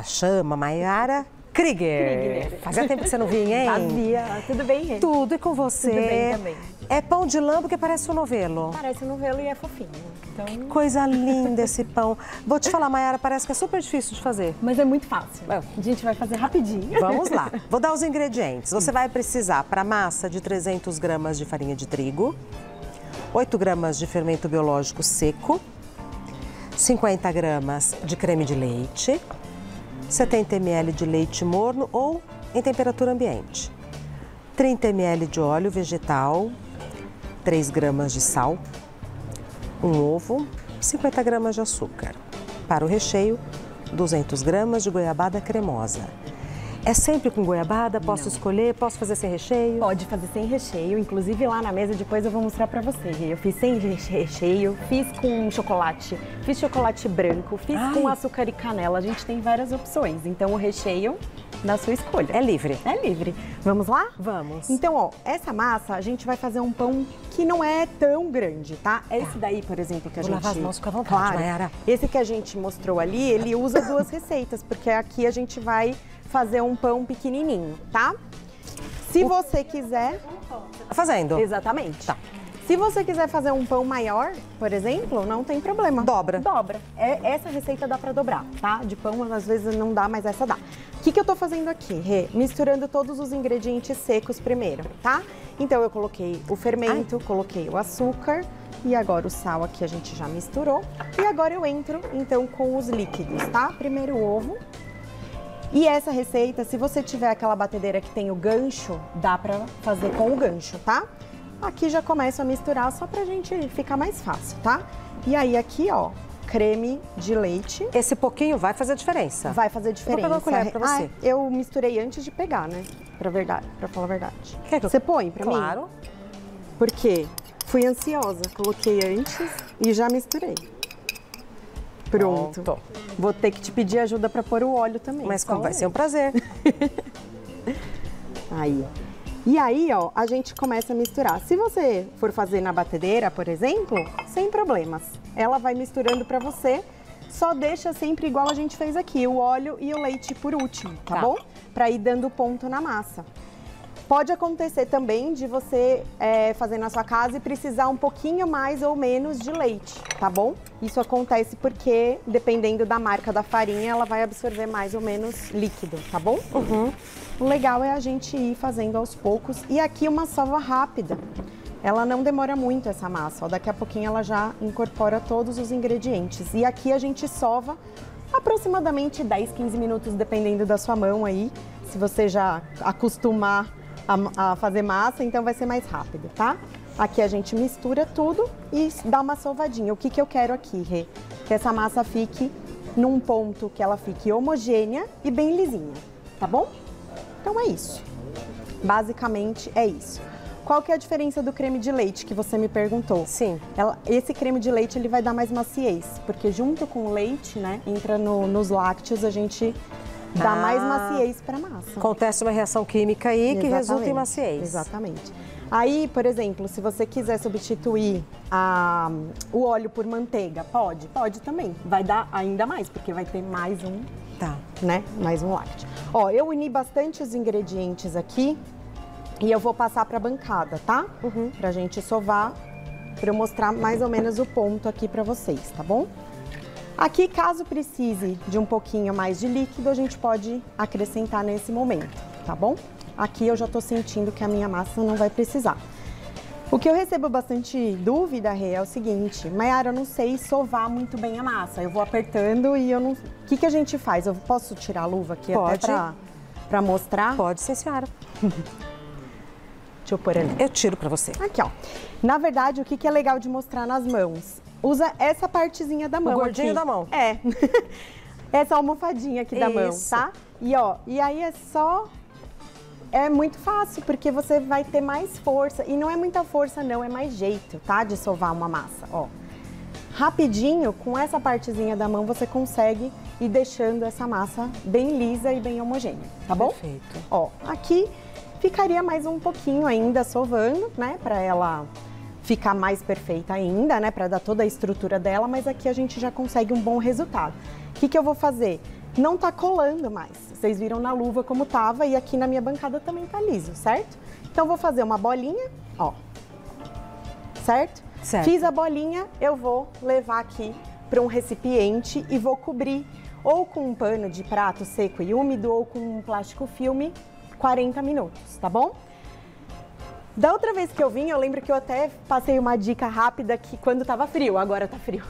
Chama Mayara Krieger. Fazia tempo que você não vinha, hein? Fazia. Tudo bem, Rê? Tudo, e com você? Tudo bem também. É pão de lã porque parece um novelo. Parece um novelo e é fofinho. Então... Que coisa linda esse pão. Vou te falar, Mayara, parece que é super difícil de fazer. Mas é muito fácil. A gente vai fazer rapidinho. Vamos lá. Vou dar os ingredientes. Você vai precisar para massa de 300 gramas de farinha de trigo, 8 gramas de fermento biológico seco, 50 gramas de creme de leite, 70 ml de leite morno ou em temperatura ambiente, 30 ml de óleo vegetal, 3 gramas de sal, um ovo, 50 gramas de açúcar. Para o recheio, 200 gramas de goiabada cremosa. É sempre com goiabada? Posso escolher? Posso fazer sem recheio? Pode fazer sem recheio. Inclusive lá na mesa depois eu vou mostrar pra você. Eu fiz sem recheio, fiz com chocolate, fiz chocolate branco, fiz com açúcar e canela. A gente tem várias opções. Então o recheio da sua escolha. É livre? É livre. Vamos lá? Vamos. Então, ó, essa massa a gente vai fazer um pão que não é tão grande, tá? Esse daí, por exemplo, que a gente... Vou lavar as mãos com a vontade, Mayara. Esse que a gente mostrou ali, ele usa duas receitas, porque aqui a gente vai fazer um pão pequenininho, tá? Se você quiser... Tá fazendo? Exatamente. Tá. Se você quiser fazer um pão maior, por exemplo, não tem problema. Dobra. Dobra. Essa receita dá pra dobrar, tá? De pão, às vezes não dá, mas essa dá. O que eu tô fazendo aqui, Rê? Misturando todos os ingredientes secos primeiro, tá? Então eu coloquei o fermento, coloquei o açúcar e agora o sal aqui a gente já misturou. E agora eu entro, então, com os líquidos, tá? Primeiro o ovo. E essa receita, se você tiver aquela batedeira que tem o gancho, dá pra fazer com o gancho, tá? Aqui já começo a misturar só pra gente ficar mais fácil, tá? E aí aqui, ó, creme de leite. Esse pouquinho vai fazer a diferença? Vai fazer diferença. Eu vou pegar uma colher pra você. Eu misturei antes de pegar, né? Pra falar a verdade. Quer que eu... Você põe pra mim? Claro. Porque fui ansiosa, coloquei antes e já misturei. Pronto. Vou ter que te pedir ajuda pra pôr o óleo também. Mas como vai ser um prazer. Aí. E aí, ó, a gente começa a misturar. Se você for fazer na batedeira, por exemplo, sem problemas. Ela vai misturando pra você, só deixa sempre igual a gente fez aqui, o óleo e o leite por último, tá bom? Pra ir dando ponto na massa. Pode acontecer também de você fazer na sua casa e precisar um pouquinho mais ou menos de leite, tá bom? Isso acontece porque, dependendo da marca da farinha, ela vai absorver mais ou menos líquido, tá bom? O legal é a gente ir fazendo aos poucos. E aqui uma sova rápida. Ela não demora muito essa massa, ó. Daqui a pouquinho ela já incorpora todos os ingredientes. E aqui a gente sova aproximadamente 10, 15 minutos, dependendo da sua mão aí. Se você já acostumar a fazer massa, então vai ser mais rápido, tá? Aqui a gente mistura tudo e dá uma sovadinha. O que eu quero aqui, Rê? Que essa massa fique num ponto que ela fique homogênea e bem lisinha, tá bom? Então é isso. Basicamente é isso. Qual que é a diferença do creme de leite que você me perguntou? Sim. Esse creme de leite ele vai dar mais maciez, porque junto com o leite, né, entra nos lácteos, a gente dá mais maciez para massa. Acontece uma reação química aí que resulta em maciez. Exatamente. Aí, por exemplo, se você quiser substituir o óleo por manteiga, pode? Pode também. Vai dar ainda mais, porque vai ter mais um, né? Mais um lácteo. Ó, eu uni bastante os ingredientes aqui e eu vou passar para a bancada, tá? Pra gente sovar, para eu mostrar mais ou menos o ponto aqui para vocês, tá bom? Aqui, caso precise de um pouquinho mais de líquido, a gente pode acrescentar nesse momento, tá bom? Aqui eu já tô sentindo que a minha massa não vai precisar. O que eu recebo bastante dúvida, Rê, é o seguinte: Mayara, eu não sei sovar muito bem a massa. Eu vou apertando e eu não... O que a gente faz? Eu posso tirar a luva aqui até pra mostrar? Pode, sim, senhora. Deixa eu pôr ali. Eu tiro pra você. Aqui, ó. Na verdade, o que é legal de mostrar nas mãos? Usa essa partezinha da mão. O gordinho aqui. da mão. É. Essa almofadinha aqui da mão, tá? E ó, e aí é só... É muito fácil, porque você vai ter mais força. E não é muita força, não, é mais jeito, tá? De sovar uma massa, ó. Rapidinho, com essa partezinha da mão, você consegue ir deixando essa massa bem lisa e bem homogênea, tá bom? Perfeito. Ó, aqui ficaria mais um pouquinho ainda sovando, né? Pra ela ficar mais perfeita ainda, né? Pra dar toda a estrutura dela, mas aqui a gente já consegue um bom resultado. O que eu vou fazer? não tá colando mais. Vocês viram na luva como tava e aqui na minha bancada também tá liso, certo? Então, vou fazer uma bolinha, ó. Certo? Certo. Fiz a bolinha, eu vou levar aqui para um recipiente e vou cobrir ou com um pano de prato seco e úmido ou com um plástico filme 40 minutos, tá bom? Da outra vez que eu vim, eu lembro que eu até passei uma dica rápida que quando tava frio, agora tá frio.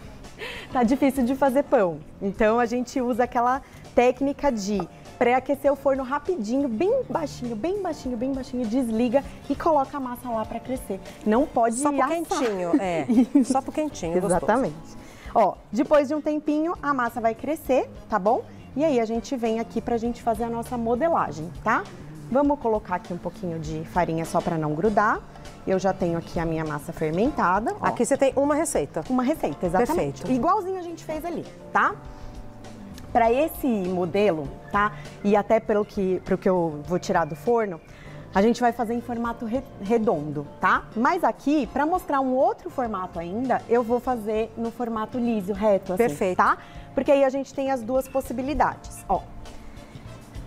Tá difícil de fazer pão. Então a gente usa aquela técnica de pré-aquecer o forno rapidinho, bem baixinho, bem baixinho, bem baixinho, desliga e coloca a massa lá para crescer. Não pode só pro assar. quentinho, só pro quentinho, exatamente. Ó, depois de um tempinho, a massa vai crescer, tá bom? E aí a gente vem aqui pra gente fazer a nossa modelagem, tá? Vamos colocar aqui um pouquinho de farinha só para não grudar. Eu já tenho aqui a minha massa fermentada. Ó. Aqui você tem uma receita. Uma receita, exatamente. Perfeito. Igualzinho a gente fez ali, tá? Para esse modelo, tá? E até pro que eu vou tirar do forno, a gente vai fazer em formato redondo, tá? Mas aqui, para mostrar um outro formato ainda, eu vou fazer no formato liso, reto, assim, perfeito, tá? Porque aí a gente tem as duas possibilidades, ó.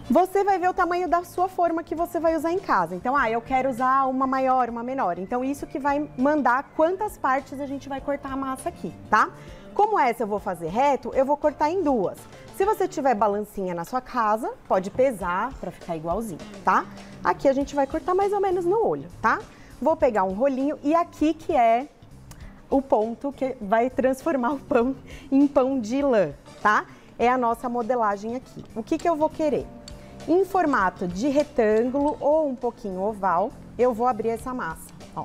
Você vai ver o tamanho da sua forma que você vai usar em casa. Então, eu quero usar uma maior, uma menor. Então, isso que vai mandar quantas partes a gente vai cortar a massa aqui, tá? Como essa eu vou fazer reto, eu vou cortar em duas. Se você tiver balancinha na sua casa, pode pesar para ficar igualzinho, tá? Aqui a gente vai cortar mais ou menos no olho, tá? Vou pegar um rolinho e aqui que é o ponto que vai transformar o pão em pão de lã, tá? É a nossa modelagem aqui. O que eu vou querer? Em formato de retângulo ou um pouquinho oval, eu vou abrir essa massa, ó.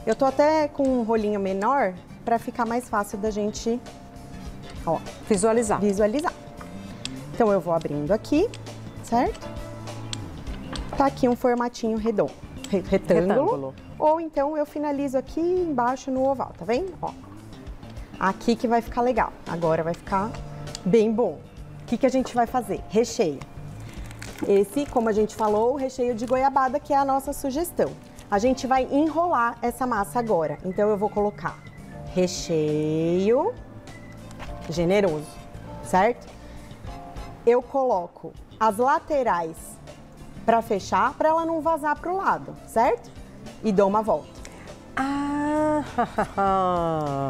Eu tô até com um rolinho menor para ficar mais fácil da gente, ó, visualizar. Então, eu vou abrindo aqui, certo? Tá aqui um formatinho redondo, retângulo. Ou então eu finalizo aqui embaixo no oval, tá vendo? Ó, aqui que vai ficar legal. Agora vai ficar bem bom. O que a gente vai fazer? Recheio. Esse, como a gente falou, o recheio de goiabada, que é a nossa sugestão. A gente vai enrolar essa massa agora. Então, eu vou colocar recheio generoso, certo? Eu coloco as laterais para fechar, para ela não vazar para o lado, certo? E dou uma volta.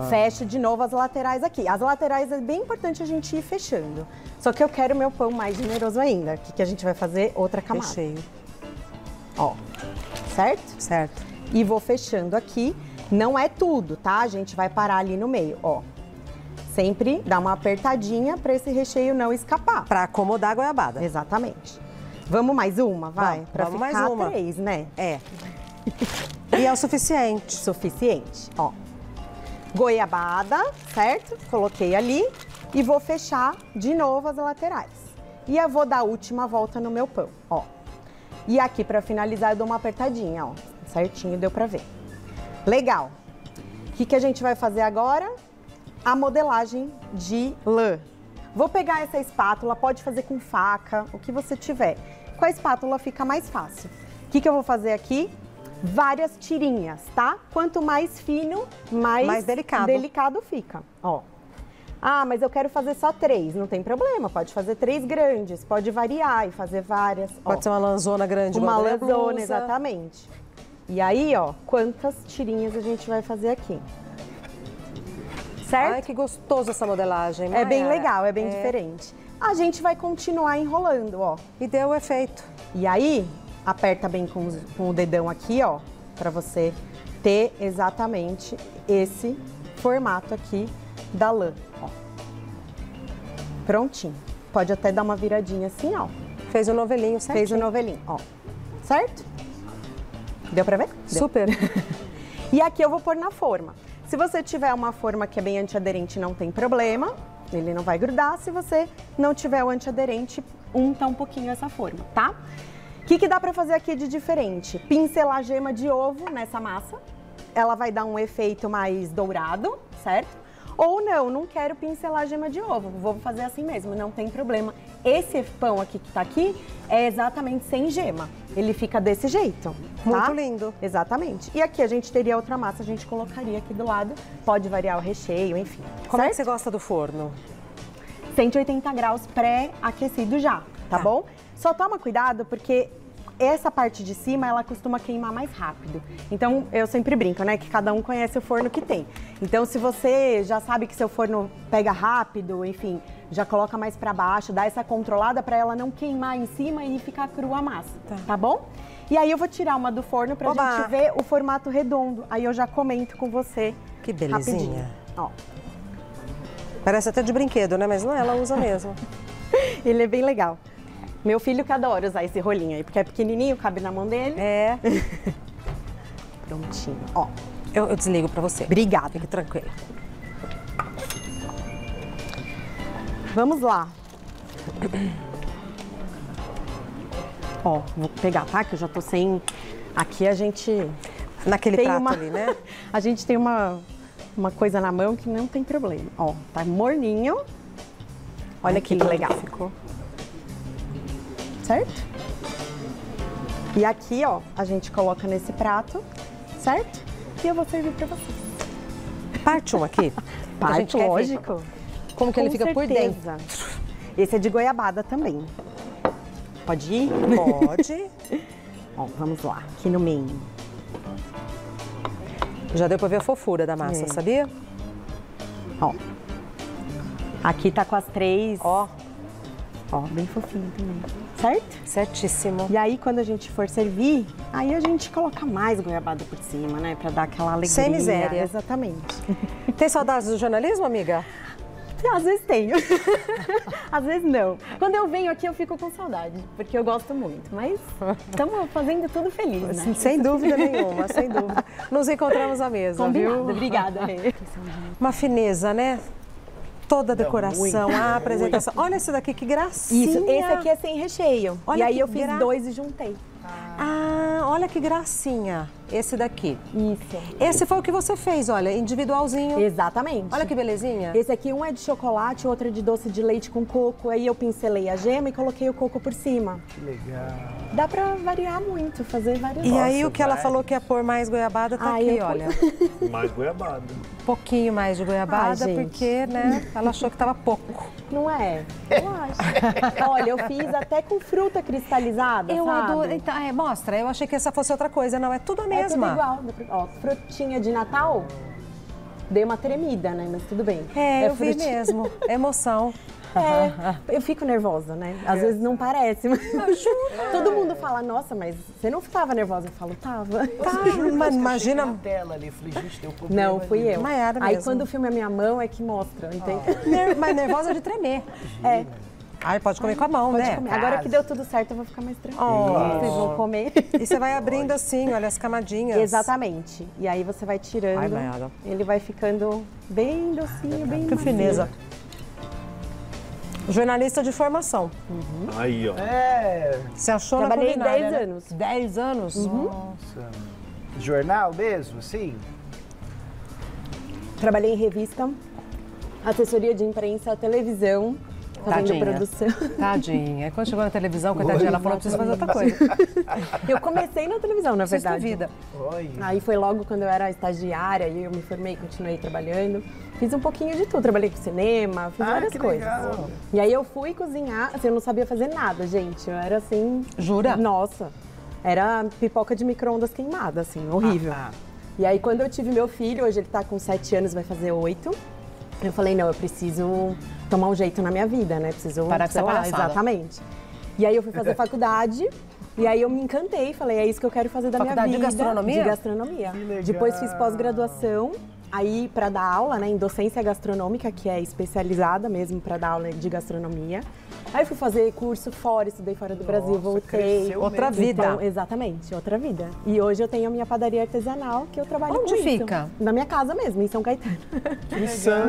Fecho de novo as laterais aqui. As laterais é bem importante a gente ir fechando. Só que eu quero meu pão mais generoso ainda. O que a gente vai fazer? Outra camada. Recheio. Ó, certo? Certo. E vou fechando aqui. Não é tudo, tá? A gente vai parar ali no meio, ó. Sempre dá uma apertadinha para esse recheio não escapar. Para acomodar a goiabada. Exatamente. Vamos mais uma, vai? Para ficar mais uma. 3, né? É. E é o suficiente. Suficiente, ó. Goiabada, certo? Coloquei ali e vou fechar de novo as laterais. E eu vou dar a última volta no meu pão, ó. E aqui para finalizar eu dou uma apertadinha, ó. Certinho, deu para ver. Legal. O que a gente vai fazer agora? A modelagem de lã. Vou pegar essa espátula, pode fazer com faca, o que você tiver. Com a espátula fica mais fácil. O que eu vou fazer aqui? Várias tirinhas, tá? Quanto mais fino, mais delicado fica, ó. Mas eu quero fazer só 3, não tem problema, pode fazer 3 grandes, pode variar e fazer várias. Pode ser uma lanzona grande, uma lanzona, exatamente. E aí, ó, quantas tirinhas a gente vai fazer aqui. Certo? Ai, que gostoso essa modelagem. É bem legal, é bem diferente. A gente vai continuar enrolando, ó. E deu o efeito. E aí, aperta bem com o dedão aqui, ó, pra você ter exatamente esse formato aqui da lã, ó. Prontinho. Pode até dar uma viradinha assim, ó. Fez o novelinho, certo? Fez o novelinho, ó. Certo? Deu pra ver? Deu. Super. E aqui eu vou pôr na forma. Se você tiver uma forma que é bem antiaderente, não tem problema, ele não vai grudar. Se você não tiver o antiaderente, unta um pouquinho essa forma, tá? O que dá pra fazer aqui de diferente? Pincelar gema de ovo nessa massa. Ela vai dar um efeito mais dourado, certo? Ou não quero pincelar gema de ovo, vou fazer assim mesmo, não tem problema. Esse pão aqui que tá aqui é exatamente sem gema, ele fica desse jeito, tá? Muito lindo. Exatamente. E aqui a gente teria outra massa, a gente colocaria aqui do lado, pode variar o recheio, enfim. Como é que você gosta do forno? 180 graus pré-aquecido já, tá bom? Só toma cuidado porque essa parte de cima, ela costuma queimar mais rápido. Então, eu sempre brinco, né, que cada um conhece o forno que tem. Então, se você já sabe que seu forno pega rápido, enfim, já coloca mais pra baixo, dá essa controlada pra ela não queimar em cima e ficar crua a massa, tá bom? E aí eu vou tirar uma do forno pra gente ver o formato redondo. Aí eu já comento com você. Que belezinha. Rapidinho. Ó. Parece até de brinquedo, né? Mas não, ela usa mesmo. Ele é bem legal. Meu filho que adora usar esse rolinho aí, porque é pequenininho, cabe na mão dele. É. Prontinho, ó. Eu desligo pra você. Obrigada. Fique tranquilo. Vamos lá. Ó, vou pegar, tá? Que eu já tô sem... Aqui a gente... Naquele tem prato ali, né? A gente tem uma coisa na mão que não tem problema. Ó, tá morninho. Olha que legal. Ficou. Certo? E aqui, ó, a gente coloca nesse prato, certo? E eu vou servir pra vocês. Parte um aqui. A gente Parte, quer ver lógico. como que ele fica por dentro. Esse é de goiabada também. Pode ir? Pode. Ó, vamos lá, aqui no meio. Já deu pra ver a fofura da massa, sabia? Ó. Aqui tá com as 3. Ó. Ó, bem fofinho também. Certo? Certíssimo. E aí, quando a gente for servir, aí a gente coloca mais goiabada por cima, né? Pra dar aquela alegria. Sem miséria. Exatamente. Tem saudades do jornalismo, amiga? Às vezes tenho. Às vezes não. Quando eu venho aqui, eu fico com saudade, porque eu gosto muito. Mas estamos fazendo tudo feliz, né? Sem dúvida nenhuma, sem dúvida. Nos encontramos à mesa, Combinado. viu? Obrigada, Rê. Uma fineza, né? Toda a decoração, a apresentação. Olha esse daqui, que gracinha. Isso, esse aqui é sem recheio. Olha e aí que eu fiz 2 e juntei. Ah, olha que gracinha. Esse daqui. Isso. Esse foi o que você fez, olha, individualzinho. Exatamente. Olha que belezinha. Esse aqui, um é de chocolate, o outro é de doce de leite com coco. Aí eu pincelei a gema e coloquei o coco por cima. Que legal. Dá pra variar muito, fazer várias E coisas. aí o que ela falou que ia pôr mais goiabada tá aqui, olha. Mais goiabada. Um pouquinho mais de goiabada, Ai, gente. porque, né, ela achou que tava pouco. Não é? Eu acho. Olha, eu fiz até com fruta cristalizada, Eu sabe? adoro. Então, mostra, eu achei que essa fosse outra coisa. Não, é tudo a É tudo mesma. igual. Ó, frutinha de Natal, dei uma tremida, né? Mas tudo bem. É, eu vi frutinha. mesmo. Emoção. É, eu fico nervosa, né? Às vezes não parece, mas todo mundo fala, nossa, mas você não ficava nervosa? Eu falo, tava. Mas imagina. Na tela ali, falei, gente, tem um problema. Não, fui eu. Maiara Aí mesmo. quando o filme é minha mão é que mostra, entende? Mas nervosa de tremer. É. Ai, pode comer com a mão, Pode né? comer. Agora que deu tudo certo, eu vou ficar mais tranquila. Oh. Vocês vão comer. E você vai abrindo assim, olha as camadinhas. Exatamente. E aí você vai tirando. Ai, Maiara. Ele vai ficando bem docinho, bem Que macio. fineza. Jornalista de formação. Aí, ó. É. Você achou Trabalhei na culinária, 10 né? anos. 10 anos? Nossa. Jornal mesmo, assim? Trabalhei em revista, assessoria de imprensa, televisão, fazendo Tadinha. produção. Tadinha. Aí quando chegou na televisão, coitadinha, ela falou, preciso fazer outra coisa. Eu comecei na televisão, na Vocês verdade. vida. Olha. Aí foi logo quando eu era estagiária e eu me formei, continuei trabalhando. Fiz um pouquinho de tudo, trabalhei com cinema, fiz várias que coisas. legal. E aí eu fui cozinhar, assim, eu não sabia fazer nada, gente. Eu era assim... Jura? Nossa. Era pipoca de micro-ondas queimada, assim, horrível. E aí quando eu tive meu filho, hoje ele tá com 7 anos, vai fazer 8. Eu falei, não, eu preciso tomar um jeito na minha vida, né? Preciso, Parar com sei essa lá, palhaçada. exatamente. E aí eu fui fazer faculdade. E aí eu me encantei, falei, é isso que eu quero fazer da Faculdade de minha vida. gastronomia? De gastronomia. Que legal. Depois fiz pós-graduação, aí para dar aula, né, em docência gastronômica, que é especializada mesmo para dar aula de gastronomia. Aí fui fazer curso fora, estudei fora do Brasil, voltei. cresceu Outra mesmo. vida. Então, exatamente, outra vida. E hoje eu tenho a minha padaria artesanal, que eu trabalho Onde com isso. fica? Na minha casa mesmo, em São Caetano.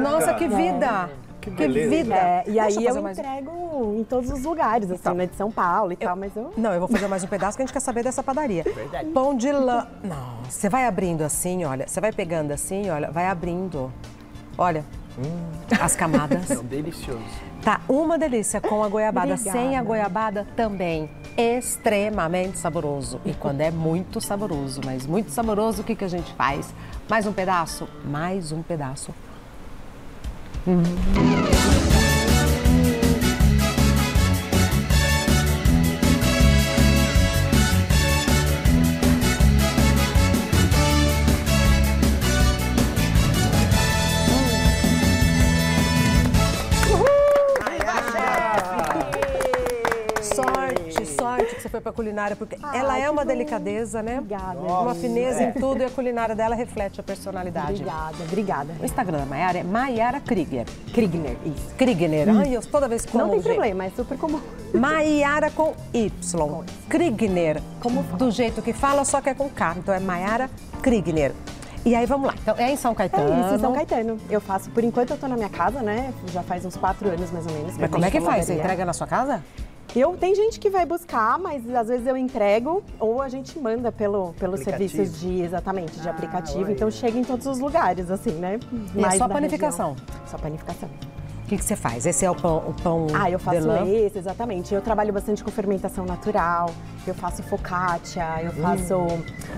Nossa, que vida! Que Que beleza. vida! É, e Deixa aí eu fazer mais um. entrego em todos os lugares, assim, né, de São Paulo e tal, mas eu... Não, eu vou fazer mais um pedaço que a gente quer saber dessa padaria. Pão de lã. Não, você vai abrindo assim, olha. Você vai pegando assim, olha, vai abrindo. Olha, as camadas. Não, delicioso. Tá uma delícia com a goiabada. Obrigada. Sem a goiabada também. Extremamente saboroso. E quando é muito saboroso, mas muito saboroso, o que, que a gente faz? Mais um pedaço? Mais um pedaço. que você foi pra culinária, porque ela é uma delicadeza, né? Obrigada. Uma fineza em tudo e a culinária dela reflete a personalidade. Obrigada. O Instagram da Mayara é Mayara Krigner. Krigner, isso. Krigner. Ai, eu toda vez que Não tem problema, é super comum. Mayara com Y. Krigner. Como fala? Do jeito que fala, só que é com K. Então é Mayara Krigner. E aí, vamos lá. Então, é em São Caetano. É isso, em São Caetano. Eu faço, por enquanto eu tô na minha casa, né? Já faz uns 4 anos, mais ou menos. Mas como é que faz? Você entrega na sua casa? Tem gente que vai buscar, mas às vezes eu entrego ou a gente manda pelos serviços de aplicativo. Então chega em todos os lugares, assim, né? E é só panificação? Só panificação. O que você faz? Esse é o pão eu faço de lã? esse, exatamente. Eu trabalho bastante com fermentação natural, eu faço focaccia, eu faço...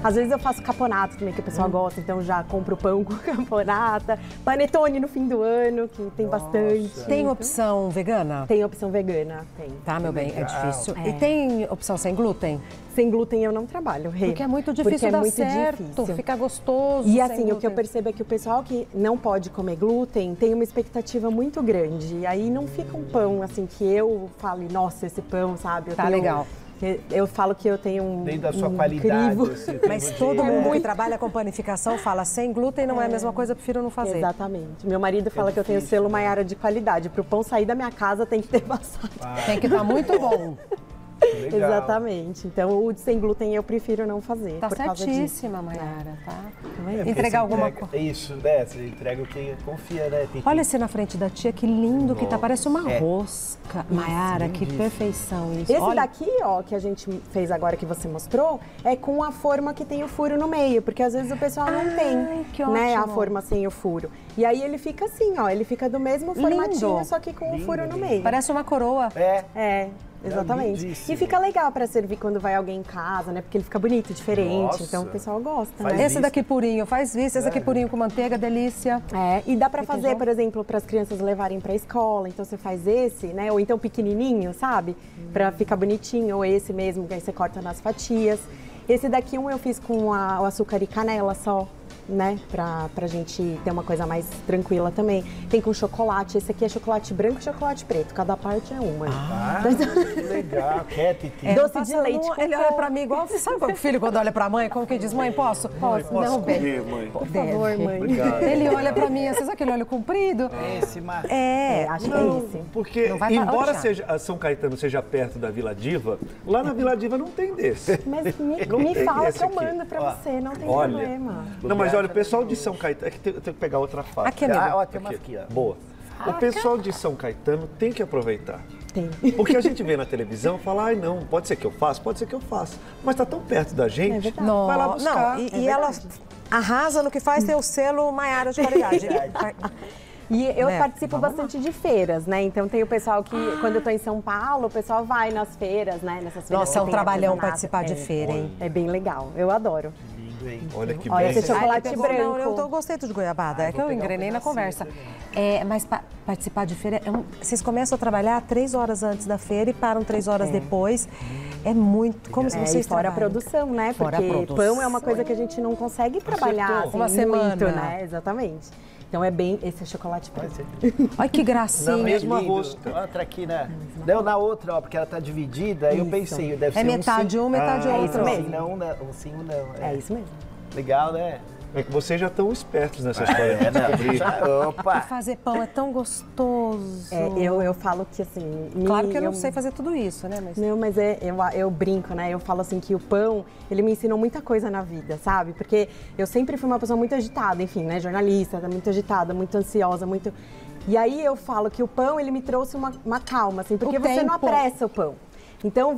Às vezes eu faço caponata também, que o pessoal gosta, então já compro pão com caponata. Panetone no fim do ano, que tem bastante. Tem opção vegana? Tem opção vegana, tem. Tá, meu bem, é difícil. É. E tem opção sem glúten? Sem glúten eu não trabalho, Rê. Porque é muito difícil dar certo, fica gostoso. E assim, o que eu percebo é que o pessoal que não pode comer glúten tem uma expectativa muito grande. E aí não fica um pão, assim, que eu fale, nossa, esse pão, sabe? Tá legal. Eu falo que eu tenho um dentro da sua qualidade. Assim, mas todo mundo que trabalha com panificação fala, sem glúten não é a mesma coisa, eu prefiro não fazer. Exatamente. Meu marido fala que eu tenho selo Mayara de qualidade. Para o pão sair da minha casa tem que ter passado. Tem que estar muito bom. Legal. Exatamente. Então, o de sem glúten eu prefiro não fazer. Tá por causa disso. certíssima, Mayara, tá? É, Entregar alguma coisa. Isso, né? Você entrega o que confia, né? Tem que... Olha esse na frente da tia, que lindo que tá. Parece uma rosca. Mayara, que perfeição isso. Esse daqui, ó, que a gente fez agora, que você mostrou, é com a forma que tem o furo no meio. Porque às vezes o pessoal não tem, que né, a ótimo. forma sem o furo. E aí ele fica assim, ó. Ele fica do mesmo formatinho, só que com o furo no meio. Parece uma coroa. É. Exatamente. lindíssimo. E fica legal para servir quando vai alguém em casa, né? Porque ele fica bonito, diferente. Nossa. Então o pessoal gosta, Faz né? Esse daqui purinho, faz isso. Esse aqui purinho com manteiga, delícia. E dá para fazer, por exemplo, para as crianças levarem para a escola. Então você faz esse, né? Ou então pequenininho, sabe? Para ficar bonitinho. Ou esse mesmo, que aí você corta nas fatias. Esse daqui eu fiz com o açúcar e canela só, né? Pra gente ter uma coisa mais tranquila também. Tem com chocolate. Esse aqui é chocolate branco e chocolate preto. Cada parte é uma. Que legal. Titi. Doce de leite. Ele olha pra mim igual, sabe o filho quando olha pra mãe, como que diz, mãe, posso? Posso Não, bem. comer, mãe? Por favor, mãe. Obrigado. Ele olha pra mim, assim, sabe aquele olho comprido? Esse, Marcos. Acho que é esse. Porque, Não vai embora parar, a São Caetano seja perto da Vila Diva, lá na Vila Diva não tem desse. Mas Não me tem fala esse que eu aqui. mando pra você, não tem Olha. problema. Não, mas olha, o pessoal de São Caetano... É que eu tenho que pegar outra faca. Aqui, amigo. Ó, tem uma aqui, ó. Boa. O pessoal de São Caetano tem que aproveitar. Tem. Porque a gente vê na televisão e fala, ai não, pode ser que eu faça, pode ser que eu faça. Mas tá tão perto da gente, verdade. vai lá buscar. Não, e ela arrasa no que faz, tem o selo Mayara de qualidade. E eu Né? participo bastante de feiras, né? Então tem o pessoal que, quando eu tô em São Paulo, o pessoal vai nas feiras, né? Nessas feiras Nossa, que é um tem trabalhão artesanato. participar de feira, hein? É bem legal, eu adoro. Lindo, hein? Olha que Olha, bem. esse chocolate Ai, pegou, branco. Não, eu gostei de goiabada, é que eu engrenei na conversa. Mas participar de feira, vocês começam a trabalhar 3 horas antes da feira e param 3 horas depois. É muito, como se vocês E fora a trabalham. produção, né? Fora a Porque produção. pão é uma coisa que a gente não consegue trabalhar assim, Uma semana. muito, né? Exatamente. Então é bem, esse é chocolate preto. Olha que gracinha. Na mesma Lindo. rosca. Outra aqui, né? Não, na outra, ó, porque ela tá dividida. Aí eu pensei, deve É ser metade um um, metade sim. outro. Um mesmo. sim, não, né? Um sim, um não. É isso mesmo. Legal, né? É que vocês já estão espertos nessa história de descobrir. E Opa! fazer pão é tão gostoso. Eu falo que assim... Claro que eu não sei fazer tudo isso, né? Mas... Não, mas eu brinco, né? Eu falo assim que o pão, ele me ensinou muita coisa na vida, sabe? Porque eu sempre fui uma pessoa muito agitada, enfim, né? Jornalista, muito agitada, muito ansiosa, muito... E aí eu falo que o pão, ele me trouxe uma calma, assim, porque você não apressa o pão. Então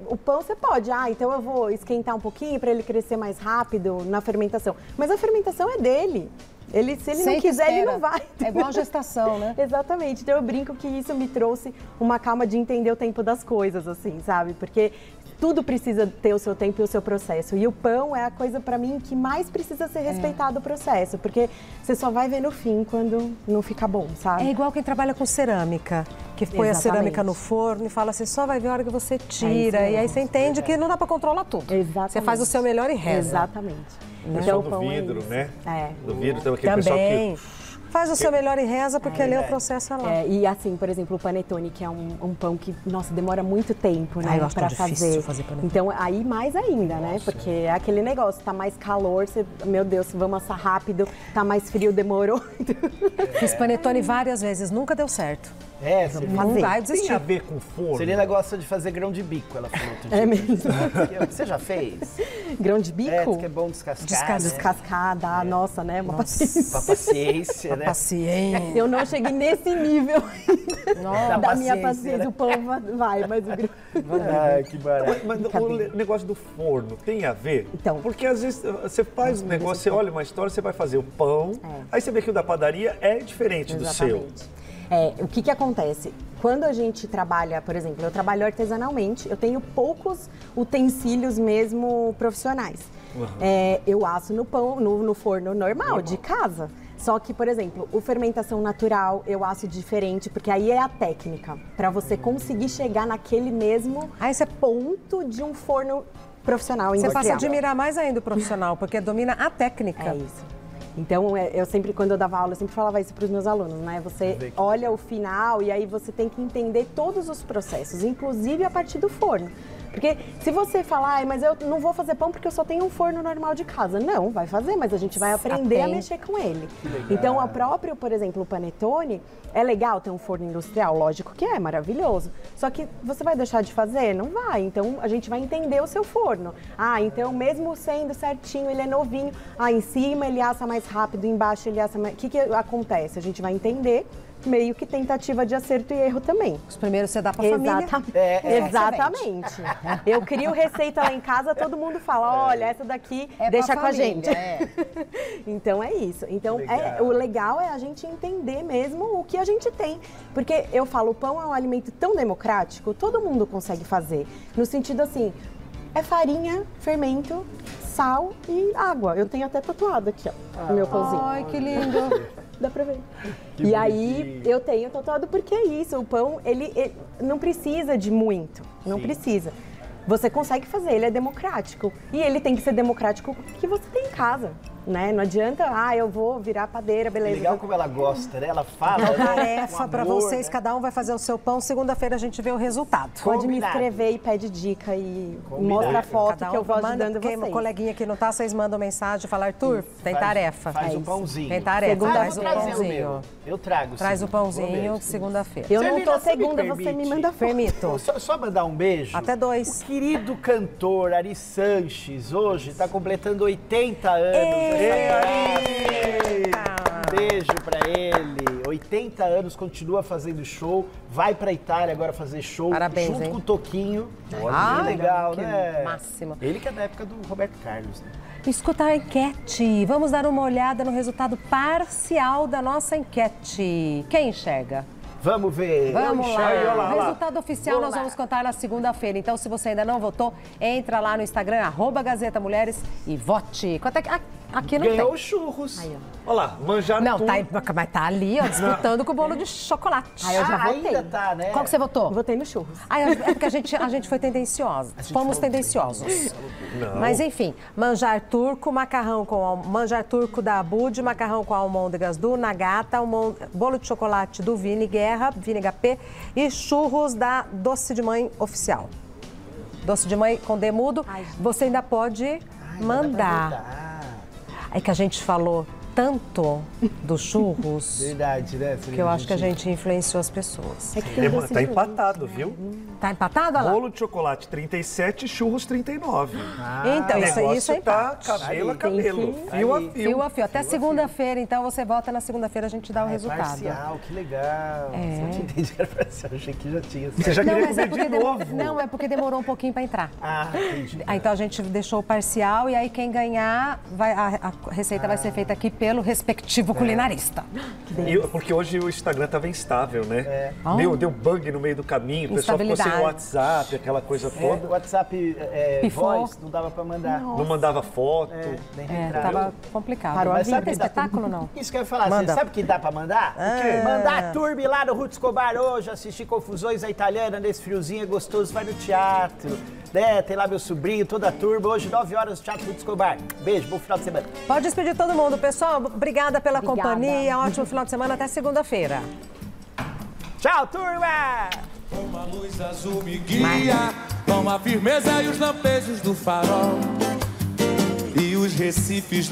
o pão você pode, então eu vou esquentar um pouquinho para ele crescer mais rápido na fermentação. Mas a fermentação é dele. Se ele não quiser, ele não vai. É igual a gestação, né? Exatamente. Então eu brinco que isso me trouxe uma calma de entender o tempo das coisas, assim, sabe? Porque tudo precisa ter o seu tempo e o seu processo. E o pão é a coisa, pra mim, que mais precisa ser respeitado o processo. Porque você só vai ver no fim quando não fica bom, sabe? É igual quem trabalha com cerâmica, que põe a cerâmica no forno e fala assim, só vai ver a hora que você tira. E aí você entende que não dá pra controlar tudo. Exatamente. Você faz o seu melhor e reza. Exatamente. O pessoal o do pão vidro, é isso. né? É. Do vidro tem aquele Também. pessoal Faz o seu melhor e reza, porque ali o processo é lá. E assim, por exemplo, o panetone, que é um pão que, nossa, demora muito tempo, né, Eu acho pra tão difícil fazer panetone. Então, aí mais ainda, né? Porque é aquele negócio, tá mais calor, meu Deus, vamos assar rápido, tá mais frio, demorou. Fiz panetone várias vezes, nunca deu certo. Você Não vai Tem desistir. a ver com forno? Celina gosta de fazer grão de bico, ela falou outro dia. É mesmo. Você já fez? Grão de bico? Diz que é bom descascar. Descascada, nossa, né? Uma Com a paciência, né? Paciência. Eu não cheguei nesse nível Nossa. da minha paciência, paciência. né? O pão vai, mas o grão... Ai, que barato. Mas o negócio do forno tem a ver? Então. Porque às vezes você faz um negócio, você olha uma história, você vai fazer o pão, aí você vê que o da padaria é diferente do seu. O que acontece? Quando a gente trabalha, por exemplo, eu trabalho artesanalmente, eu tenho poucos utensílios mesmo profissionais. Eu asso no pão, no forno normal, de casa. Só que, por exemplo, o fermentação natural eu asso diferente, porque aí é a técnica, para você conseguir chegar naquele mesmo ponto de um forno profissional Você industrial. passa a admirar mais ainda o profissional, porque domina a técnica. É isso. Então, eu sempre, quando eu dava aula, eu sempre falava isso para os meus alunos, né? Você olha o final e aí você tem que entender todos os processos, inclusive a partir do forno. Porque se você falar, mas eu não vou fazer pão porque eu só tenho um forno normal de casa. Não, vai fazer, mas a gente vai aprender a mexer com ele. Então, o próprio, por exemplo, o panetone, é legal ter um forno industrial? Lógico que é, maravilhoso. Só que você vai deixar de fazer? Não vai. Então, a gente vai entender o seu forno. Então, mesmo sendo certinho, ele é novinho. Em cima ele assa mais rápido, embaixo ele assa mais... O que acontece? A gente vai entender... meio que tentativa de acerto e erro também. Os primeiros você dá pra família. Exatamente. Eu crio receita lá em casa, todo mundo fala, olha, essa daqui deixa com a gente. Então é isso. Então o legal é a gente entender mesmo o que a gente tem. Porque eu falo, o pão é um alimento tão democrático, todo mundo consegue fazer. No sentido assim, é farinha, fermento, sal e água. Eu tenho até tatuado aqui, ó, o meu pãozinho. Ai, que lindo. Dá pra ver. E aí, eu tenho tatuado porque é isso. O pão, ele não precisa de muito. Não precisa. Você consegue fazer, ele é democrático. E ele tem que ser democrático que você tem em casa, né? Não adianta, eu vou virar padeira, beleza. Legal como ela gosta, né? Ela fala. Uma tarefa com para amor, vocês, né? cada um vai fazer o seu pão. Segunda-feira a gente vê o resultado. Pode me Combinado. escrever e pede dica e Combinado. mostra a foto Cada um que eu vou manda, ajudando porque vocês. o coleguinha que não tá, vocês mandam mensagem e falam, Arthur, tem Faz- tarefa. Faz o isso. pãozinho. Tem tarefa, Segunda- traz o Vou trazer o pãozinho. meu. Eu trago. Traz o sim. Vou pãozinho mesmo. segunda-feira. Eu não Celina, tô você me segunda, você me permite? manda foto. Permito. Só mandar um beijo. Até 2. O querido cantor Ari Sanches, hoje, está completando 80 anos. Um beijo pra ele. 80 anos, continua fazendo show. Vai pra Itália agora fazer show. Parabéns, junto hein? com o Toquinho. Ah, que legal, que né? máximo. Ele que é da época do Roberto Carlos, né? Escuta a enquete. Vamos dar uma olhada no resultado parcial da nossa enquete. Quem enxerga? Vamos ver. Vamos Eu lá. enxergo, O olha resultado oficial Vamos nós lá. vamos contar na segunda-feira. Então, se você ainda não votou, entra lá no Instagram, @Gazeta Mulheres e vote. Quanto é que... Aqui não Ganhou tem. os churros. Olha lá, manjar Não, tudo. mas tá ali, ó, disputando com o bolo de chocolate. Eu já votei. Ainda tá, né? Qual que você votou? Votei no churros. É porque a gente foi tendenciosa. Fomos tendenciosos. Não. Mas enfim, manjar turco, manjar turco da Abud, macarrão com almôndegas do Nagata, bolo de chocolate do Vini Guerra, Vini HP e churros da Doce de Mãe Oficial. Doce de Mãe com demudo. Você ainda pode mandar. É que a gente falou tanto dos churros Verdade, né? que eu acho que a gente influenciou as pessoas. É que tem doce Tá de empatado, viu? Tá empatado, olha lá? Bolo de chocolate 37, churros 39. Então, O isso negócio é tá empate. cabelo a Tem cabelo, que- fio a Aí. fio. Fio a fio. Até segunda-feira, então você vota na segunda-feira, a gente dá o resultado. Parcial, que legal. Você não tinha entendido que era parcial, achei que já tinha. Você já Não, queria mas é comer porque de novo. Não, é porque demorou um pouquinho para entrar. Entendi. Então a gente deixou o parcial e aí quem ganhar, a receita vai ser feita aqui pelo respectivo culinarista. Porque hoje o Instagram estava instável, né? Deu bug no meio do caminho, o pessoal ficou sem Instabilidade. WhatsApp, aquela coisa toda. O WhatsApp Pifou. voice não dava pra mandar. Não mandava foto. Nem É, retrata. tava complicado. Parou a Mas vida. sabe espetáculo, não? Isso que eu ia falar, Manda. você sabe o que dá pra mandar? O quê? Mandar a turma lá no Ruth Escobar hoje, assistir Confusões à Italiana nesse friozinho é gostoso, vai no teatro, né? Tem lá meu sobrinho, toda a turma, hoje 9 horas no Teatro Ruth Escobar. Beijo, bom final de semana. Pode despedir todo mundo, pessoal. pessoal, obrigada pela companhia. Ótimo final de semana. Até segunda-feira. Tchau, turma! Uma luz azul me guia, com a firmeza e os lampejos do farol e os recifes.